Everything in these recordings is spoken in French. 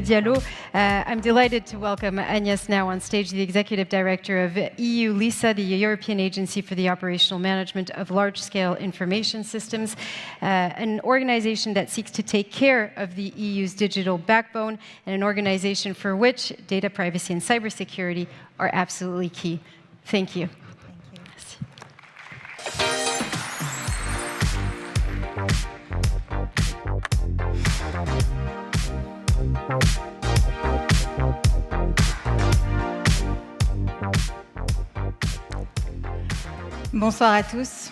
Diallo. I'm delighted to welcome Agnès now on stage, the Executive Director of EU LISA, the European Agency for the Operational Management of Large-Scale Information Systems, an organization that seeks to take care of the EU's digital backbone, and an organization for which data privacy and cybersecurity are absolutely key. Thank you. Bonsoir à tous.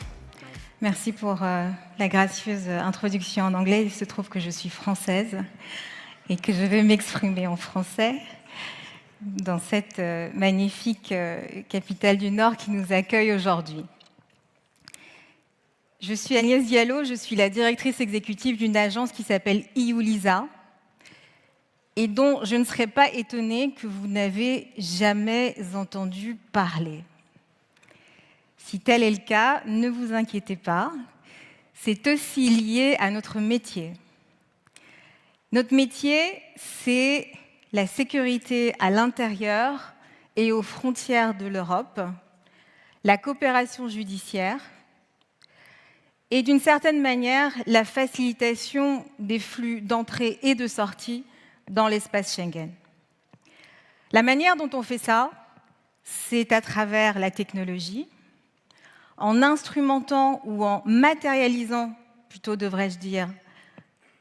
Merci pour la gracieuse introduction en anglais. Il se trouve que je suis française et que je vais m'exprimer en français dans cette magnifique capitale du Nord qui nous accueille aujourd'hui. Je suis Agnès Diallo, je suis la directrice exécutive d'une agence qui s'appelle EU LISA et dont je ne serais pas étonnée que vous n'avez jamais entendu parler. Si tel est le cas, ne vous inquiétez pas, c'est aussi lié à notre métier. Notre métier, c'est la sécurité à l'intérieur et aux frontières de l'Europe, la coopération judiciaire et d'une certaine manière, la facilitation des flux d'entrée et de sortie dans l'espace Schengen. La manière dont on fait ça, c'est à travers la technologie, en instrumentant ou en matérialisant, plutôt devrais-je dire,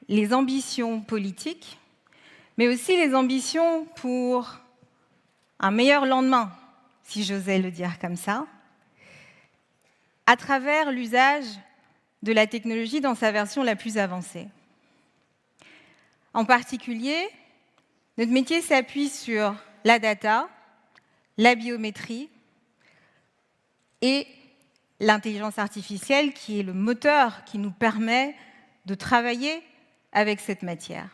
les ambitions politiques, mais aussi les ambitions pour un meilleur lendemain, si j'osais le dire comme ça, à travers l'usage de la technologie dans sa version la plus avancée. En particulier, notre métier s'appuie sur la data, la biométrie et l'intelligence artificielle qui est le moteur qui nous permet de travailler avec cette matière.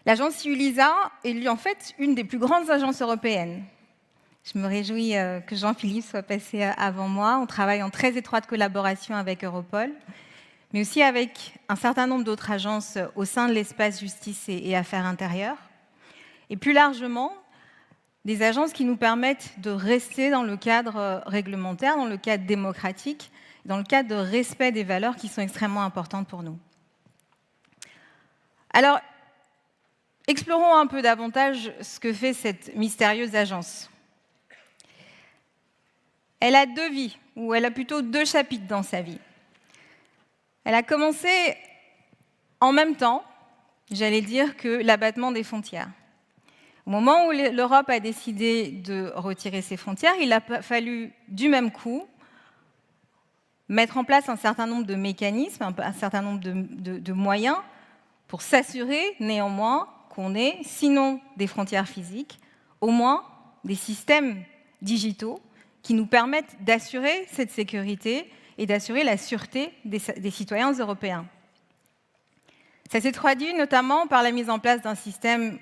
L'agence EU LISA est en fait une des plus grandes agences européennes. Je me réjouis que Jean-Philippe soit passé avant moi. On travaille en très étroite collaboration avec Europol, mais aussi avec un certain nombre d'autres agences au sein de l'espace justice et affaires intérieures. Et plus largement, des agences qui nous permettent de rester dans le cadre réglementaire, dans le cadre démocratique, dans le cadre de respect des valeurs qui sont extrêmement importantes pour nous. Alors, explorons un peu davantage ce que fait cette mystérieuse agence. Elle a deux vies, ou elle a plutôt deux chapitres dans sa vie. Elle a commencé en même temps, j'allais dire, que l'abattement des frontières. Au moment où l'Europe a décidé de retirer ses frontières, il a fallu du même coup mettre en place un certain nombre de mécanismes, un certain nombre de moyens pour s'assurer néanmoins qu'on ait, sinon des frontières physiques, au moins des systèmes digitaux qui nous permettent d'assurer cette sécurité et d'assurer la sûreté des citoyens européens. Ça s'est traduit notamment par la mise en place d'un système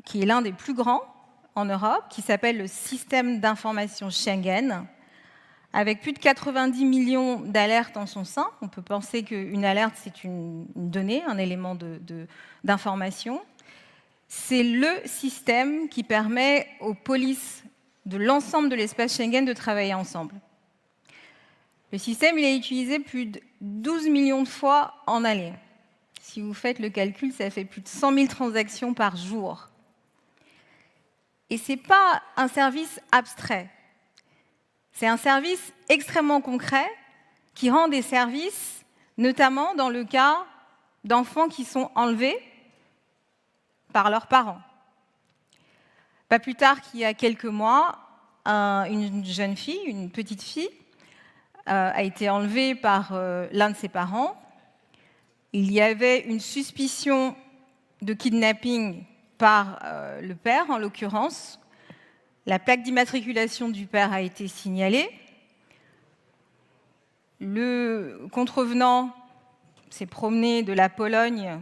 qui est l'un des plus grands en Europe, qui s'appelle le système d'information Schengen, avec plus de 90 millions d'alertes en son sein. On peut penser qu'une alerte, c'est une donnée, un élément d'information. C'est le système qui permet aux polices de l'ensemble de l'espace Schengen de travailler ensemble. Le système, il est utilisé plus de 12 millions de fois en année. Si vous faites le calcul, ça fait plus de 100 000 transactions par jour. Et ce n'est pas un service abstrait. C'est un service extrêmement concret qui rend des services, notamment dans le cas d'enfants qui sont enlevés par leurs parents. Pas plus tard qu'il y a quelques mois, une jeune fille, une petite fille, a été enlevée par l'un de ses parents. Il y avait une suspicion de kidnapping par le père, en l'occurrence. La plaque d'immatriculation du père a été signalée. Le contrevenant s'est promené de la Pologne,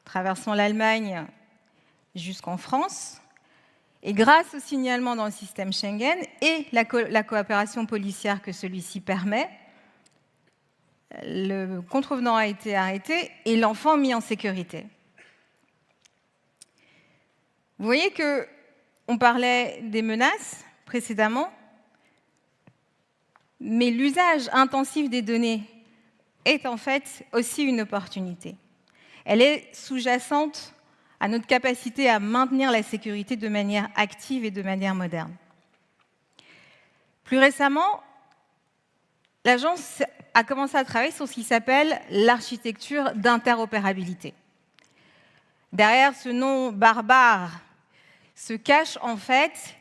traversant l'Allemagne jusqu'en France. Et grâce au signalement dans le système Schengen et la coopération policière que celui-ci permet, le contrevenant a été arrêté et l'enfant mis en sécurité. Vous voyez qu'on parlait des menaces précédemment, mais l'usage intensif des données est en fait aussi une opportunité. Elle est sous-jacente à notre capacité à maintenir la sécurité de manière active et de manière moderne. Plus récemment, l'agence a commencé à travailler sur ce qui s'appelle l'architecture d'interopérabilité. Derrière ce nom barbare se cache en fait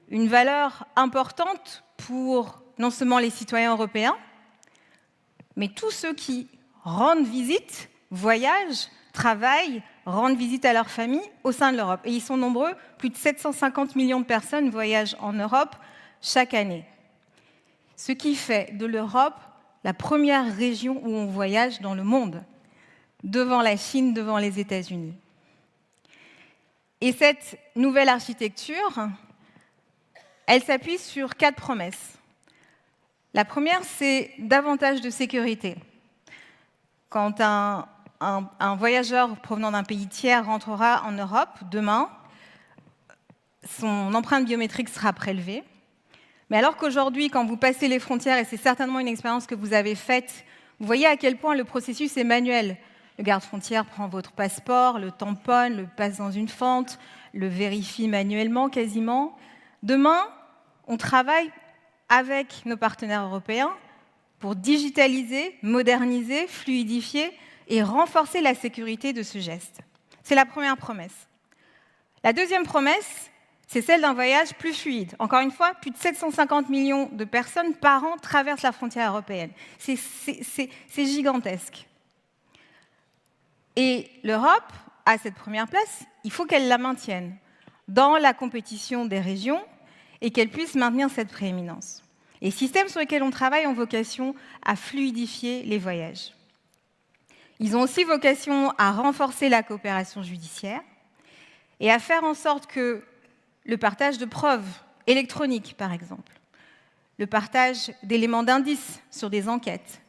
une valeur importante pour non seulement les citoyens européens, mais tous ceux qui rendent visite, voyagent, travaillent, rendent visite à leur famille au sein de l'Europe. Et ils sont nombreux, plus de 750 millions de personnes voyagent en Europe chaque année. Ce qui fait de l'Europe la première région où on voyage dans le monde, devant la Chine, devant les États-Unis. Et cette nouvelle architecture, elle s'appuie sur 4 promesses. La première, c'est davantage de sécurité. Quand un voyageur provenant d'un pays tiers rentrera en Europe demain, son empreinte biométrique sera prélevée. Mais alors qu'aujourd'hui, quand vous passez les frontières, et c'est certainement une expérience que vous avez faite, vous voyez à quel point le processus est manuel. Le garde-frontière prend votre passeport, le tamponne, le passe dans une fente, le vérifie manuellement quasiment. Demain, on travaille avec nos partenaires européens pour digitaliser, moderniser, fluidifier et renforcer la sécurité de ce geste. C'est la première promesse. La deuxième promesse, c'est celle d'un voyage plus fluide. Encore une fois, plus de 750 millions de personnes par an traversent la frontière européenne. C'est gigantesque. Et l'Europe a cette première place, il faut qu'elle la maintienne dans la compétition des régions et qu'elle puisse maintenir cette prééminence. Les systèmes sur lesquels on travaille ont vocation à fluidifier les voyages. Ils ont aussi vocation à renforcer la coopération judiciaire et à faire en sorte que le partage de preuves électroniques, par exemple, le partage d'éléments d'indices sur des enquêtes,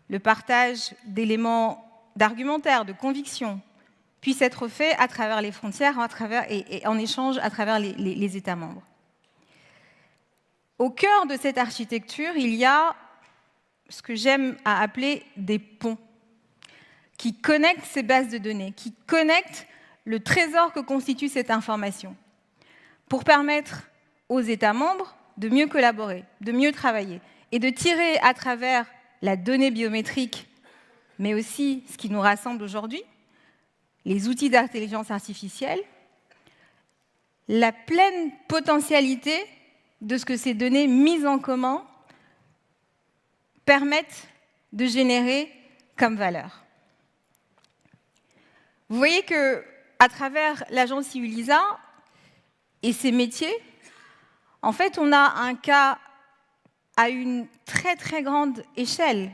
le partage d'éléments d'argumentaire, de conviction, puisse être fait à travers les frontières et en échange à travers les États membres. Au cœur de cette architecture, il y a ce que j'aime à appeler des ponts qui connectent ces bases de données, qui connectent le trésor que constitue cette information, pour permettre aux États membres de mieux collaborer, de mieux travailler et de tirer à travers la donnée biométrique, mais aussi ce qui nous rassemble aujourd'hui, les outils d'intelligence artificielle, la pleine potentialité de ce que ces données mises en commun permettent de générer comme valeur. Vous voyez qu'à travers l'agence eu-LISA et ses métiers, en fait, on a un cas à une très très grande échelle.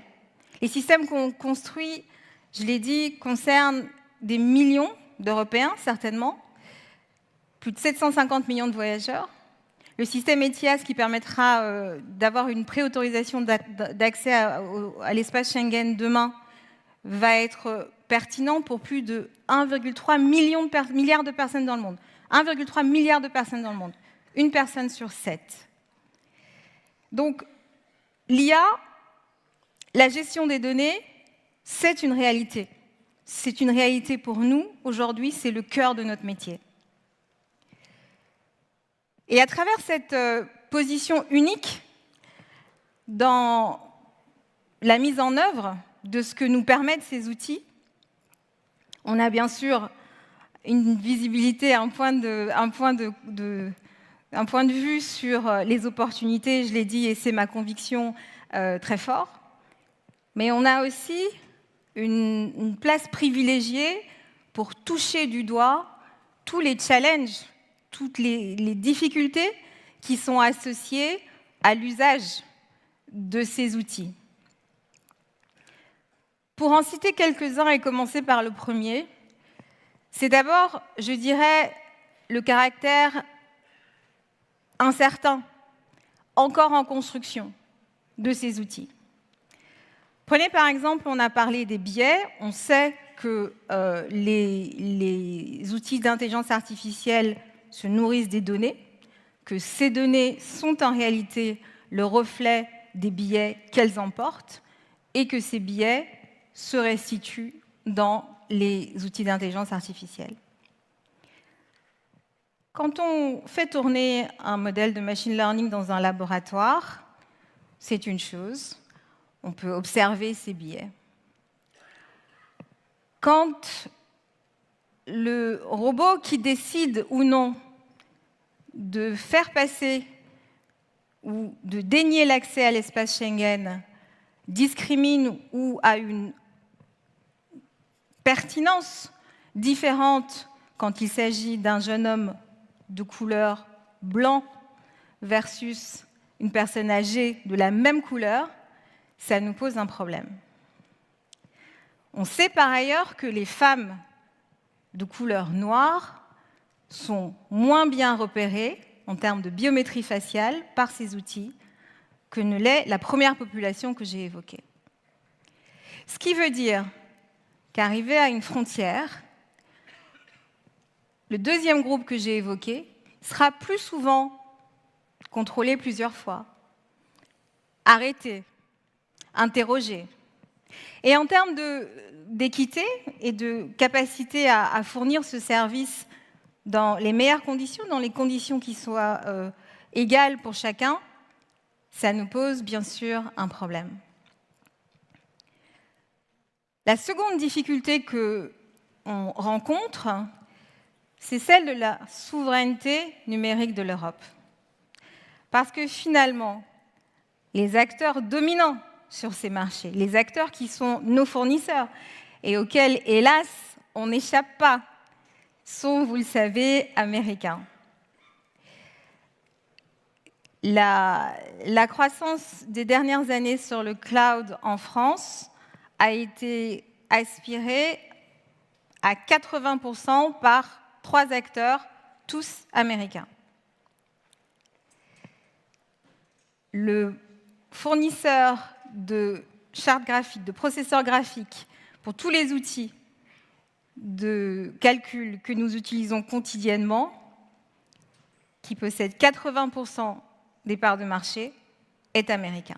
Les systèmes qu'on construit, je l'ai dit, concernent des millions d'Européens, certainement, plus de 750 millions de voyageurs. Le système ETIAS qui permettra d'avoir une préautorisation d'accès à l'espace Schengen demain va être pertinent pour plus de 1,3 milliard de personnes dans le monde. 1,3 milliard de personnes dans le monde. Une personne sur 7. Donc, l'IA, la gestion des données, c'est une réalité. C'est une réalité pour nous. Aujourd'hui, c'est le cœur de notre métier. Et à travers cette position unique dans la mise en œuvre de ce que nous permettent ces outils, on a bien sûr une visibilité, un point de vue sur les opportunités, je l'ai dit, et c'est ma conviction très fort. Mais on a aussi une place privilégiée pour toucher du doigt tous les challenges, toutes les difficultés qui sont associées à l'usage de ces outils. Pour en citer quelques-uns et commencer par le premier, c'est d'abord, je dirais, le caractère incertain, encore en construction, de ces outils. Prenez par exemple, on a parlé des biais, on sait que les outils d'intelligence artificielle se nourrissent des données, que ces données sont en réalité le reflet des biais qu'elles emportent et que ces biais se restituent dans les outils d'intelligence artificielle. Quand on fait tourner un modèle de machine learning dans un laboratoire, c'est une chose, on peut observer ces biais. Quand le robot qui décide ou non de faire passer ou de dénier l'accès à l'espace Schengen discrimine ou a une pertinence différente quand il s'agit d'un jeune homme de couleur blanc versus une personne âgée de la même couleur, ça nous pose un problème. On sait par ailleurs que les femmes de couleur noire sont moins bien repérées en termes de biométrie faciale par ces outils que ne l'est la première population que j'ai évoquée. Ce qui veut dire qu'arrivé à une frontière, le deuxième groupe que j'ai évoqué sera plus souvent contrôlé plusieurs fois, arrêté, interrogé. Et en termes d'équité et de capacité à fournir ce service dans les meilleures conditions, dans les conditions qui soient égales pour chacun, ça nous pose bien sûr un problème. La seconde difficulté qu'on rencontre, c'est celle de la souveraineté numérique de l'Europe. Parce que finalement, les acteurs dominants sur ces marchés, les acteurs qui sont nos fournisseurs et auxquels, hélas, on n'échappe pas, sont, vous le savez, américains. La croissance des dernières années sur le cloud en France a été aspirée à 80% par 3 acteurs, tous américains. Le fournisseur de chartes graphiques, de processeurs graphiques, pour tous les outils de calcul que nous utilisons quotidiennement, qui possède 80% des parts de marché, est américain.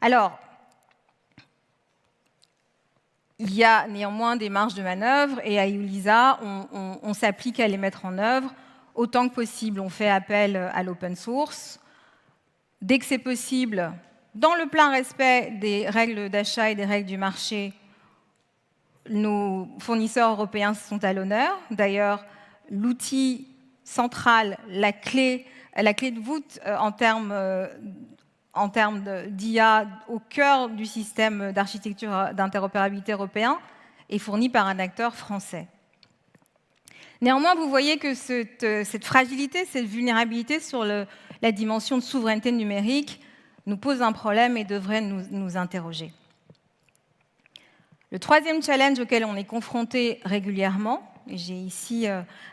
Alors, il y a néanmoins des marges de manœuvre et à EULISA, on s'applique à les mettre en œuvre. Autant que possible, on fait appel à l'open source. Dès que c'est possible, dans le plein respect des règles d'achat et des règles du marché, nos fournisseurs européens sont à l'honneur. D'ailleurs, l'outil central, la clé de voûte en termes d'IA au cœur du système d'architecture d'interopérabilité européen est fourni par un acteur français. Néanmoins, vous voyez que cette fragilité, cette vulnérabilité sur la dimension de souveraineté numérique nous pose un problème et devrait nous interroger. Le troisième challenge auquel on est confronté régulièrement, et j'ai ici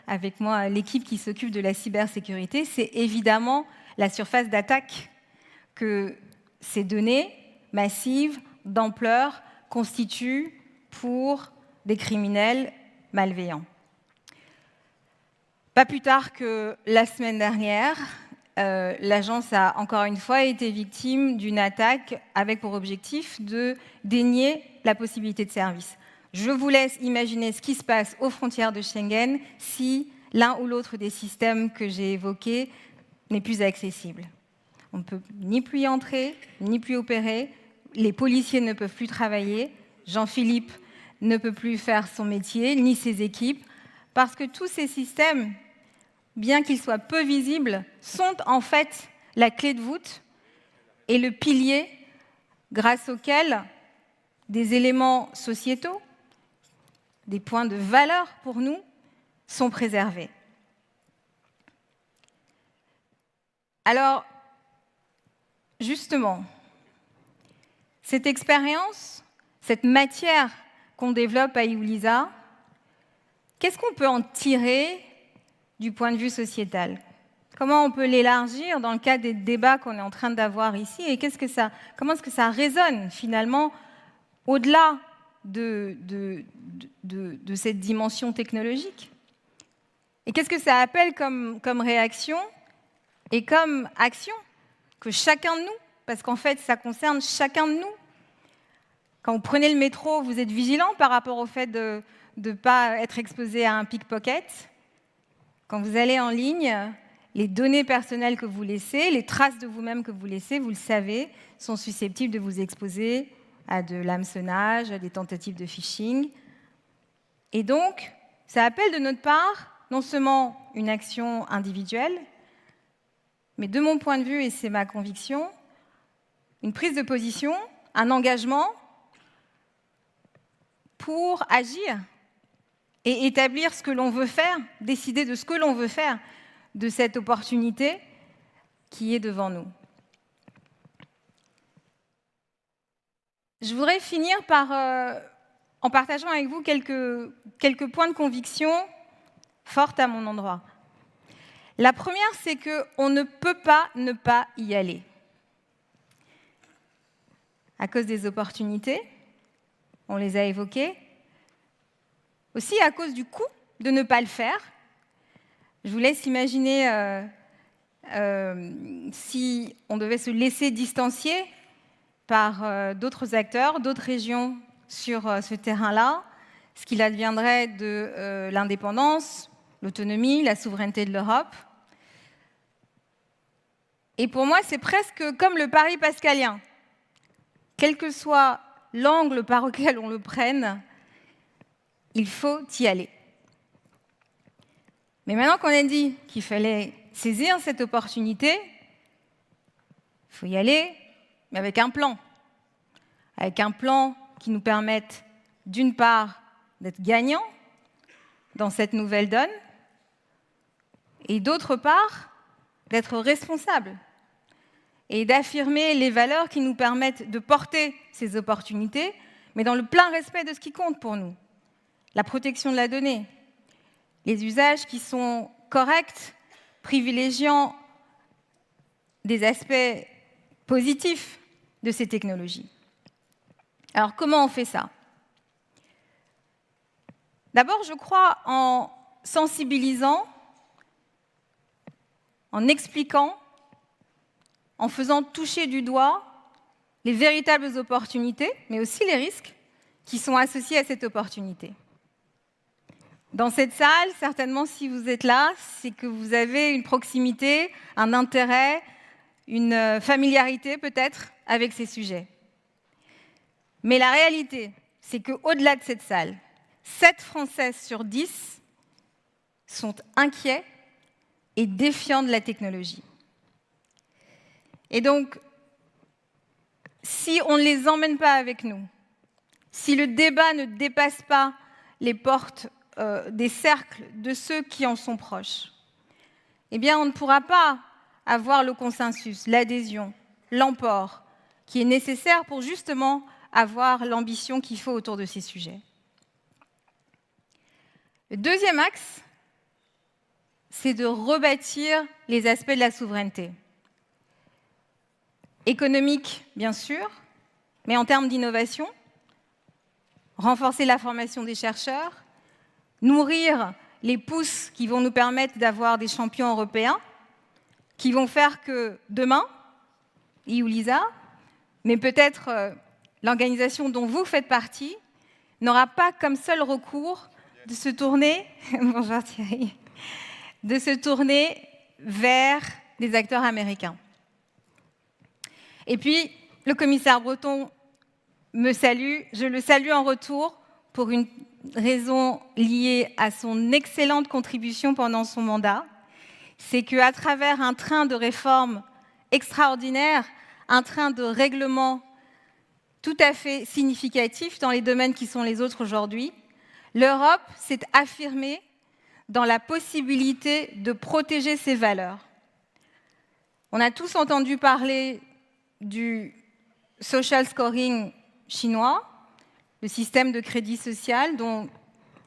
avec moi l'équipe qui s'occupe de la cybersécurité, c'est évidemment la surface d'attaque que ces données massives, d'ampleur, constituent pour des criminels malveillants. Pas plus tard que la semaine dernière, l'agence a encore une fois été victime d'une attaque avec pour objectif de dénier la possibilité de service. Je vous laisse imaginer ce qui se passe aux frontières de Schengen si l'un ou l'autre des systèmes que j'ai évoqués n'est plus accessible. On ne peut ni plus y entrer, ni plus opérer. Les policiers ne peuvent plus travailler. Jean-Philippe ne peut plus faire son métier, ni ses équipes, parce que tous ces systèmes, bien qu'ils soient peu visibles, sont en fait la clé de voûte et le pilier grâce auquel des éléments sociétaux, des points de valeur pour nous, sont préservés. Alors, justement, cette expérience, cette matière qu'on développe à EULISA, qu'est-ce qu'on peut en tirer du point de vue sociétal? Comment on peut l'élargir dans le cadre des débats qu'on est en train d'avoir ici? Et comment est-ce que ça résonne finalement au-delà de cette dimension technologique. Et qu'est-ce que ça appelle comme réaction et comme action que chacun de nous, parce qu'en fait, ça concerne chacun de nous. Quand vous prenez le métro, vous êtes vigilant par rapport au fait de ne pas être exposé à un pickpocket. Quand vous allez en ligne, les données personnelles que vous laissez, les traces de vous-même que vous laissez, vous le savez, sont susceptibles de vous exposer à de l'hameçonnage, à des tentatives de phishing. Et donc, ça appelle de notre part non seulement une action individuelle, mais de mon point de vue, et c'est ma conviction, une prise de position, un engagement pour agir et établir ce que l'on veut faire, décider de ce que l'on veut faire de cette opportunité qui est devant nous. Je voudrais finir en partageant avec vous quelques points de conviction fortes à mon endroit. La première, c'est qu'on ne peut pas ne pas y aller. À cause des opportunités, on les a évoquées. Aussi à cause du coût de ne pas le faire. Je vous laisse imaginer si on devait se laisser distancier par d'autres acteurs, d'autres régions sur ce terrain-là, ce qu'il adviendrait de l'indépendance, l'autonomie, la souveraineté de l'Europe. Et pour moi, c'est presque comme le pari pascalien. Quel que soit l'angle par lequel on le prenne, il faut y aller. Mais maintenant qu'on a dit qu'il fallait saisir cette opportunité, il faut y aller, mais avec un plan. Avec un plan qui nous permette, d'une part, d'être gagnants dans cette nouvelle donne, et d'autre part, d'être responsables et d'affirmer les valeurs qui nous permettent de porter ces opportunités, mais dans le plein respect de ce qui compte pour nous. La protection de la donnée, les usages qui sont corrects, privilégiant des aspects positifs de ces technologies. Alors, comment on fait ça? D'abord, je crois en sensibilisant, en expliquant, en faisant toucher du doigt les véritables opportunités, mais aussi les risques qui sont associés à cette opportunité. Dans cette salle, certainement, si vous êtes là, c'est que vous avez une proximité, un intérêt, une familiarité peut-être avec ces sujets. Mais la réalité, c'est qu'au-delà de cette salle, 7 Françaises sur 10 sont inquiets et défiants de la technologie. Et donc, si on ne les emmène pas avec nous, si le débat ne dépasse pas les portes des cercles de ceux qui en sont proches, eh bien, on ne pourra pas avoir le consensus, l'adhésion, l'emport qui est nécessaire pour justement avoir l'ambition qu'il faut autour de ces sujets. Le deuxième axe, c'est de rebâtir les aspects de la souveraineté. Économique, bien sûr, mais en termes d'innovation, renforcer la formation des chercheurs, nourrir les pousses qui vont nous permettre d'avoir des champions européens, qui vont faire que demain, e-LISA, mais peut-être l'organisation dont vous faites partie, n'aura pas comme seul recours de se tourner, bonjour Thierry, de se tourner vers des acteurs américains. Et puis, le commissaire Breton me salue, je le salue en retour pour une raison liée à son excellente contribution pendant son mandat. C'est qu'à travers un train de réformes extraordinaire, un train de règlements tout à fait significatif dans les domaines qui sont les autres aujourd'hui, l'Europe s'est affirmée dans la possibilité de protéger ses valeurs. On a tous entendu parler du social scoring chinois, le système de crédit social dont,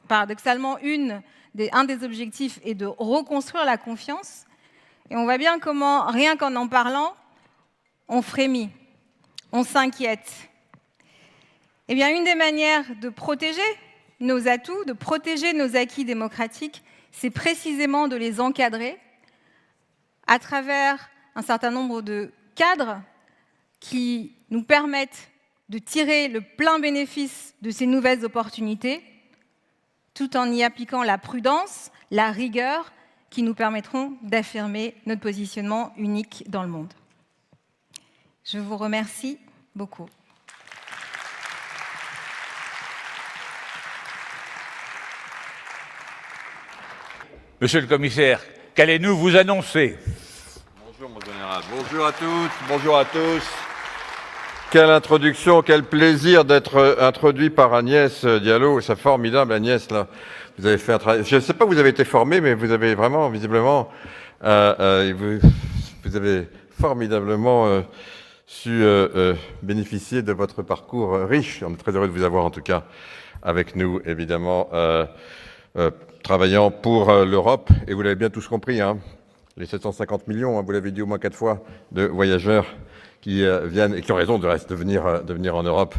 paradoxalement, un des objectifs est de reconstruire la confiance. Et on voit bien comment, rien qu'en en parlant, on frémit, on s'inquiète. Eh bien, une des manières de protéger nos atouts, de protéger nos acquis démocratiques, c'est précisément de les encadrer à travers un certain nombre de cadres qui nous permettent de tirer le plein bénéfice de ces nouvelles opportunités, tout en y appliquant la prudence, la rigueur, qui nous permettront d'affirmer notre positionnement unique dans le monde. Je vous remercie beaucoup. Monsieur le commissaire, qu'allez-nous vous annoncer? Bonjour, mon général. Bonjour à toutes, bonjour à tous. Quelle introduction, quel plaisir d'être introduit par Agnès Diallo. C'est formidable, Agnès, là. Vous avez fait un travail. Je ne sais pas où vous avez été formé, mais vous avez vraiment, visiblement, vous avez formidablement su bénéficier de votre parcours riche. On est très heureux de vous avoir, en tout cas, avec nous, évidemment, travaillant pour l'Europe. Et vous l'avez bien tous compris, hein, les 750 millions, hein, vous l'avez dit au moins 4 fois, de voyageurs qui viennent et qui ont raison de venir en Europe